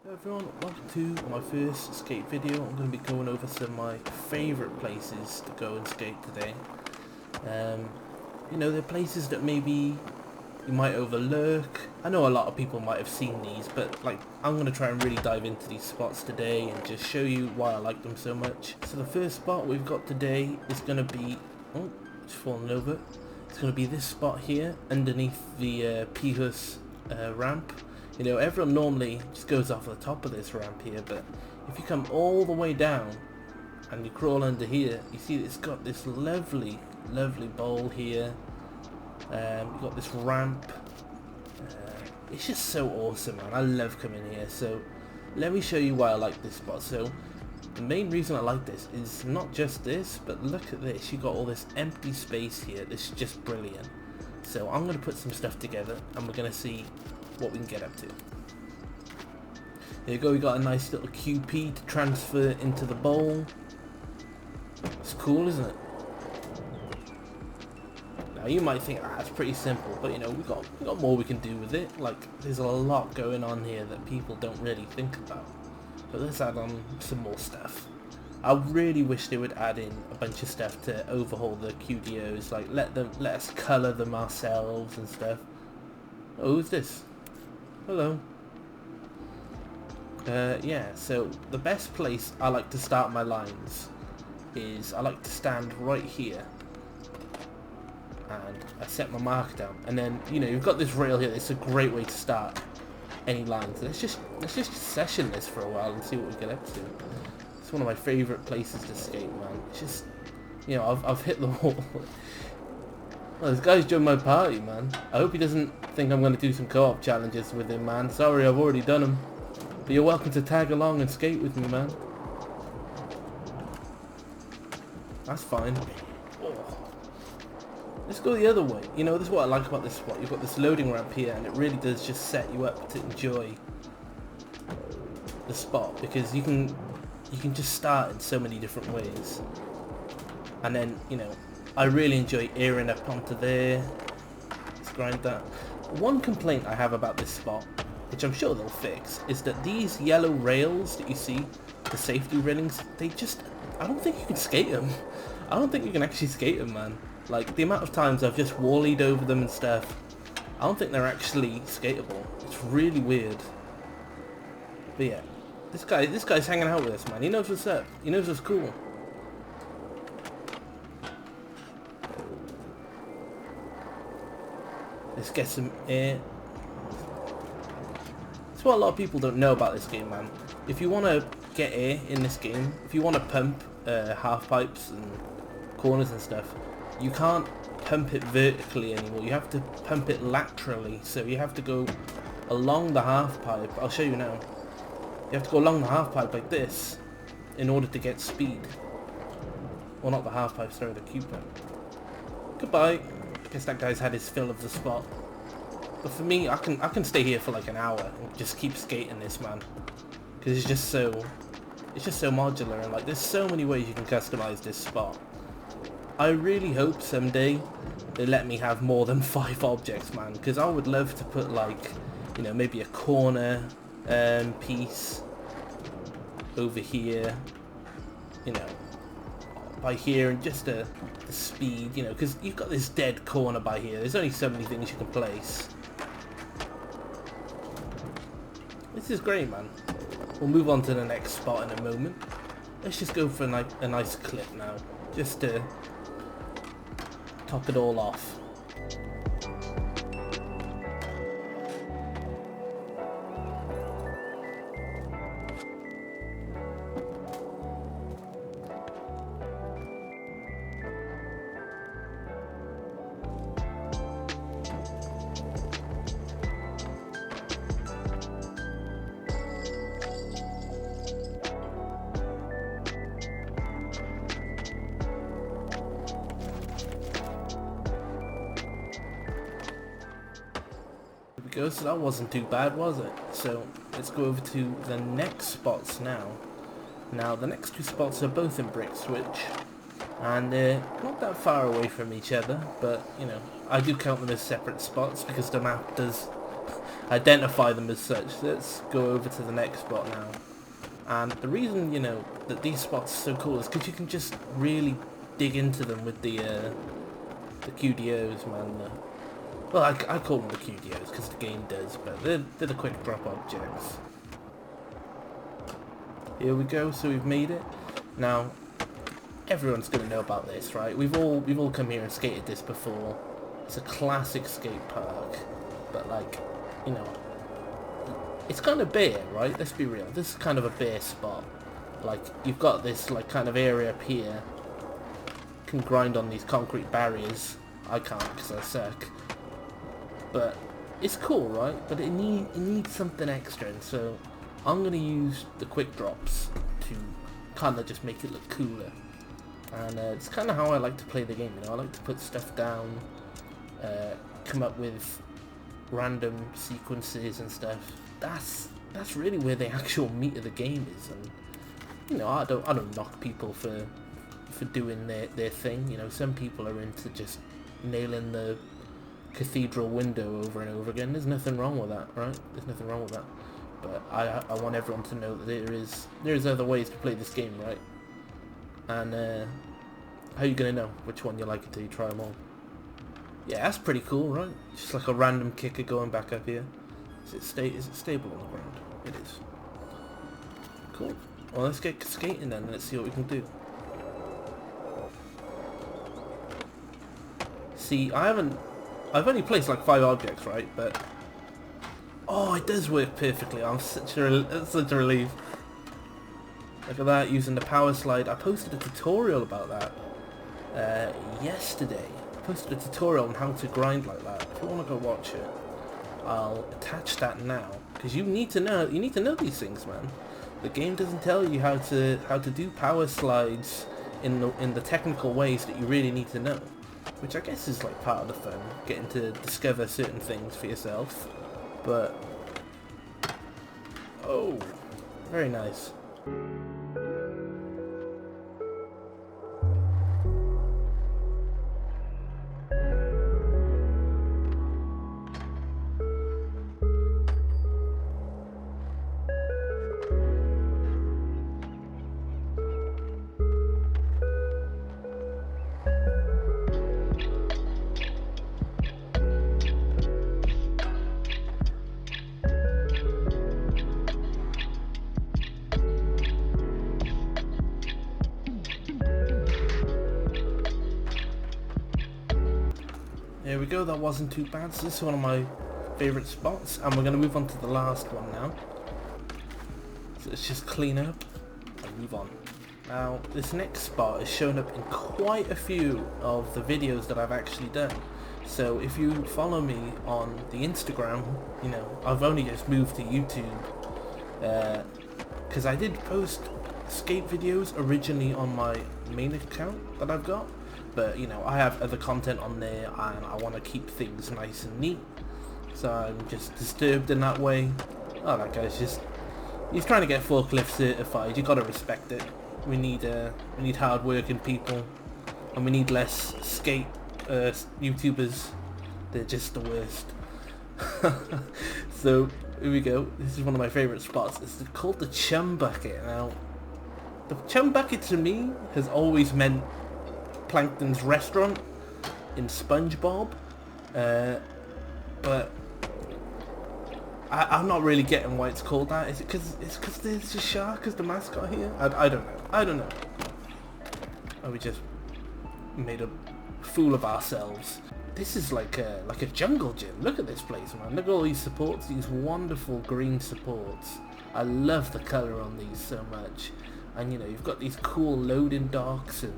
Hello everyone, welcome to my first skate video. I'm going to be going over some of my favourite places to go and skate today. They're places that maybe you might overlook. I know a lot of people might have seen these, but I'm going to try and really dive into these spots today and just show you why I like them so much. So the first spot we've got today is going to be, oh, it's fallen over. It's going to be this spot here underneath the Pihus ramp. You know, everyone normally just goes off the top of this ramp here, but if you come all the way down and you crawl under here, you see it's got this lovely bowl here. You've got this ramp. It's just so awesome, man. I love coming here. So let me show you why I like this spot. So the main reason I like this is not just this, but look at this. You've got all this empty space here. This is just brilliant. So I'm going to put some stuff together and we're going to see what we can get up to. There you go, we got a nice little QP to transfer into the bowl. It's cool, isn't it? Now you might think that's pretty simple, but you know, we got more we can do with it. Like, there's a lot going on here that people don't really think about. But let's add on some more stuff. I really wish they would add in a bunch of stuff to overhaul the QDOs, like let us colour them ourselves and stuff. Oh, who's this? Hello. Yeah, so the best place I like to start my lines is I like to stand right here and I set my mark down, and then you know you've got this rail here. It's a great way to start any lines. Let's just session this for a while and see what we get up to. It's one of my favourite places to skate, man. It's just, you know, I've hit the wall. Well, this guy's joined my party, man. I hope he doesn't think I'm going to do some co-op challenges with him, man. Sorry, I've already done them. But you're welcome to tag along and skate with me, man. That's fine. Oh. Let's go the other way. You know, this is what I like about this spot. You've got this loading ramp here, and it really does just set you up to enjoy the spot, because you can just start in so many different ways. And then, you know, I really enjoy airing up onto there. Let's grind that. One complaint I have about this spot, which I'm sure they'll fix, is that these yellow rails that you see, the safety railings, I don't think you can skate them. I don't think you can actually skate them, man. Like, the amount of times I've just wall-eyed over them and stuff, I don't think they're actually skatable. It's really weird. But yeah, this guy's hanging out with us, man. He knows what's up. He knows what's cool. Let's get some air. That's what a lot of people don't know about this game, man. If you want to get air in this game, if you want to pump half pipes and corners and stuff, you can't pump it vertically anymore. You have to pump it laterally. So you have to go along the half pipe. I'll show you now. You have to go along the half pipe like this in order to get speed. Well, not the half pipe, sorry, the Q pipe. Goodbye. I guess that guy's had his fill of the spot. But for me, I can stay here for like an hour and just keep skating this, man. Because it's just so modular, and like there's so many ways you can customize this spot. I really hope someday they let me have more than 5 objects, man. Because I would love to put, like, you know, maybe a corner piece over here, you know, by here, and just the speed, you know, because you've got this dead corner by here. There's only so many things you can place. This is great, man. We'll move on to the next spot in a moment. Let's just go for a nice clip now, just to top it all off. So that wasn't too bad, was it? So let's go over to the next spots now. Now the next 2 spots are both in Brick Switch, and they're not that far away from each other, but you know, I do count them as separate spots because the map does identify them as such. Let's go over to the next spot now. And the reason, you know, that these spots are so cool is because you can just really dig into them with the QDOs, man. Well, I call them the QDOs because the game does, but they're the quick drop objects. Here we go, so we've made it. Now, everyone's going to know about this, right? We've all come here and skated this before. It's a classic skate park, but like, you know, it's kind of bare, right? Let's be real. This is kind of a bare spot. Like, you've got this like kind of area up here. You can grind on these concrete barriers. I can't because I suck. But it's cool, right? But it needs something extra, and so I'm gonna use the quick drops to kind of just make it look cooler. And it's kind of how I like to play the game. You know, I like to put stuff down, come up with random sequences and stuff. That's really where the actual meat of the game is. And you know, I don't knock people for doing their thing. You know, some people are into just nailing the cathedral window over and over again. There's nothing wrong with that, right? There's nothing wrong with that. But I want everyone to know that there is other ways to play this game, right? And how are you gonna know which one you like until you try them all? Yeah, that's pretty cool, right? Just like a random kicker going back up here. Is it stable on the ground? It is. Cool. Well, let's get skating then. Let's see what we can do. See, I've only placed like 5 objects, right? But oh, it does work perfectly. I'm such a relief. Look at that, using the power slide. I posted a tutorial about that yesterday. I posted a tutorial on how to grind like that. If you want to go watch it, I'll attach that now, because you need to know these things, man. The game doesn't tell you how to do power slides in the technical ways that you really need to know, which I guess is like part of the fun, getting to discover certain things for yourself. But oh, very nice. There we go, that wasn't too bad. So this is one of my favourite spots, and we're going to move on to the last one now. So let's just clean up and move on. Now, this next spot is shown up in quite a few of the videos that I've actually done. So if you follow me on the Instagram, you know, I've only just moved to YouTube, because I did post skate videos originally on my main account that I've got. But, you know, I have other content on there, and I want to keep things nice and neat. So I'm just disturbed in that way. Oh, that guy's he's trying to get forklift certified. You gotta respect it. We need hard-working people, and we need less skate YouTubers. They're just the worst. So here we go. This is one of my favourite spots. It's called the Chum Bucket. Now, the Chum Bucket to me has always meant Plankton's restaurant in SpongeBob, but I'm not really getting why it's called that. Is it because there's a shark as the mascot here? I don't know. Oh, we just made a fool of ourselves. This is like a jungle gym. Look at this place, man. Look at all these supports, these wonderful green supports. I love the colour on these so much. And you know, you've got these cool loading docks and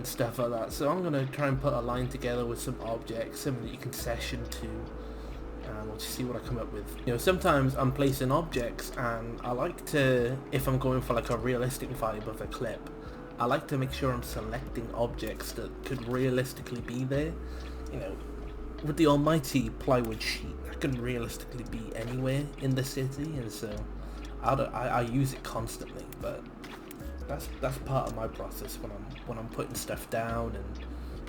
stuff like that. So I'm going to try and put a line together with some objects, something that you can session to, and we'll just see what I come up with. You know, sometimes I'm placing objects, and I like to, if I'm going for like a realistic vibe of a clip, I like to make sure I'm selecting objects that could realistically be there. You know, with the almighty plywood sheet, that can realistically be anywhere in the city, and so I use it constantly. But that's part of my process when I'm putting stuff down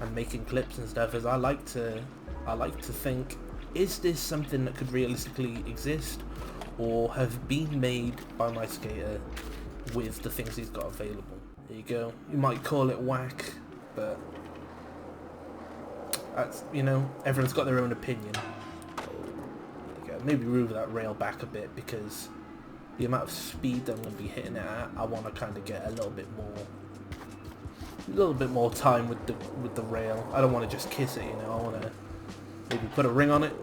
and making clips and stuff, is I like to think is this something that could realistically exist or have been made by my skater with the things he's got available? There you go. You might call it whack, but that's, you know, everyone's got their own opinion. There you go. Maybe move that rail back a bit, because the amount of speed that I'm going to be hitting it at, I want to kind of get a little bit more time with the rail. I don't want to just kiss it, you know. I want to maybe put a ring on it.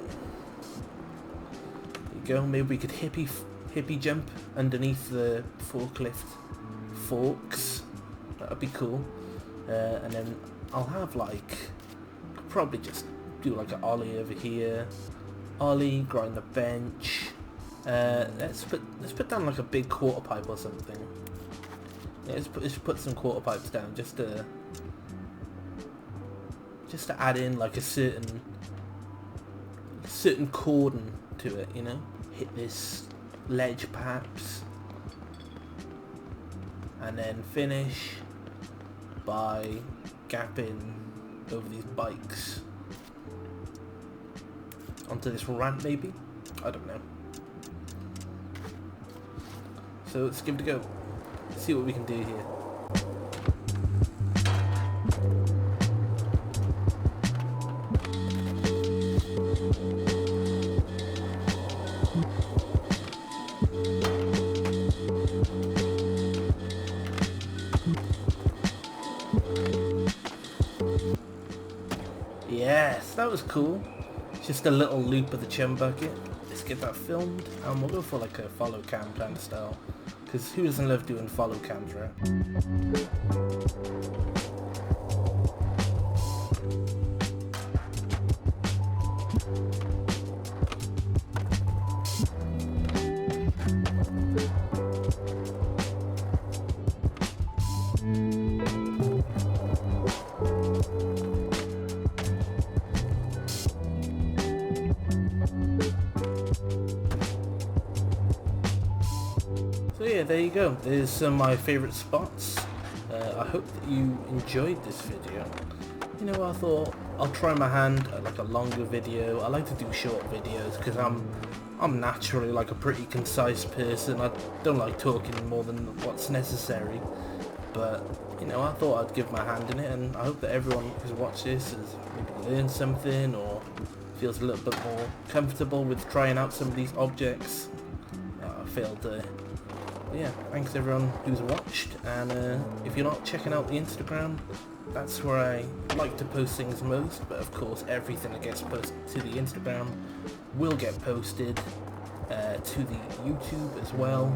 There you go. Maybe we could hippie jump underneath the forklift forks. That would be cool. And then I'll have like, probably just do like an ollie over here. Ollie, grind the bench. Let's put down like a big quarter pipe or something. Yeah, let's put some quarter pipes down just to add in like a certain cordon to it, you know. Hit this ledge perhaps, and then finish by gapping over these bikes onto this ramp maybe. I don't know. So let's give it a go. See what we can do here. Yes, that was cool. Just a little loop of the chum bucket. Let's get that filmed, and we'll go for like a follow cam kind of style. Because who doesn't love doing follow cams, right? So yeah, there you go. There's some of my favourite spots. I hope that you enjoyed this video. You know, I thought I'll try my hand at like a longer video. I like to do short videos because I'm naturally like a pretty concise person. I don't like talking more than what's necessary. But you know, I thought I'd give my hand in it, and I hope that everyone who's watched this has maybe learned something or feels a little bit more comfortable with trying out some of these objects. I failed to. Yeah, thanks everyone who's watched, and if you're not checking out the Instagram, that's where I like to post things most, but of course everything that gets posted to the Instagram will get posted to the YouTube as well,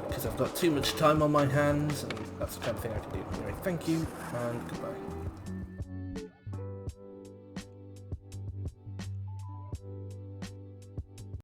because I've got too much time on my hands, and that's the kind of thing I can do. Anyway, thank you, and goodbye.